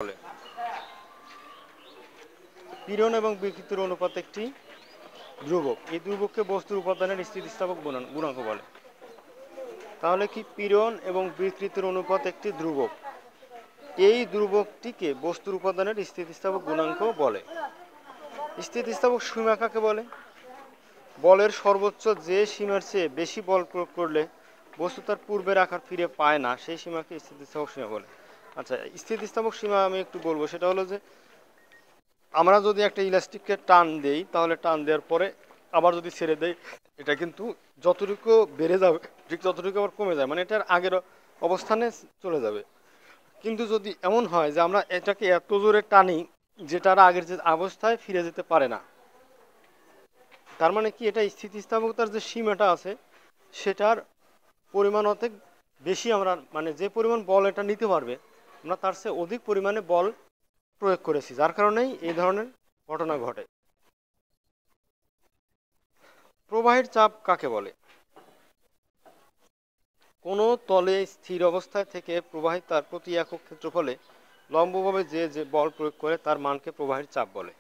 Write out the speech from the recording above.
বলে। পীড়ন এবং বিকৃতির অনুপাত একটি ধ্রুবক। এই ধ্রুবককে বস্তুর উপাদানের স্থিতিস্থাপক গুণাঙ্ক বলে। তাহলে কি পীড়ন এবং বিকৃতির অনুপাত একটি ধ্রুবক, এই ধ্রুবকটিকে বস্তুর উপাদানের স্থিতিস্থাপক গুণাঙ্ক বলে। স্থিতিস্থাপক সীমা কাকে বলে? বলের সর্বোচ্চ যে সীমার চেয়ে বেশি বল প্রয়োগ করলে বস্তু তার পূর্বের আকার ফিরে পায় না, সেই সীমাকে স্থিতিস্থাপক সীমা বলে। আচ্ছা, স্থিতিস্থাপক সীমা আমি একটু বলবো। সেটা হলো যে আমরা যদি একটা ইলাস্টিককে টান দেই, তাহলে টান দেওয়ার পরে আবার যদি ছেড়ে দেই, এটা কিন্তু যতটুকু বেড়ে যাবে ঠিক ততটুকু আবার কমে যায়, মানে এটার আগের অবস্থানে চলে যাবে। কিন্তু যদি এমন হয় যে আমরা এটাকে এত জোরে টানি যেটার আগের যে অবস্থায় ফিরে যেতে পারে না, তার মানে কি এটা স্থিতিস্থাপকতার যে সীমাটা আছে সেটার পরিমাণ অনেক বেশি, আমরা মানে যে পরিমাণ বল এটা নিতে পারবে আমরা তার চেয়ে অধিক পরিমাণে বল প্রয়োগ করেছি, যার কারণেই এই ধরনের ঘটনা ঘটে। প্রবাহের চাপ কাকে বলে? কোনো তলে স্থির অবস্থায় থেকে প্রবাহিত তার প্রতি একক ক্ষেত্রফলে লম্বভাবে যে যে বল প্রয়োগ করে তার মানকে প্রবাহের চাপ বলে।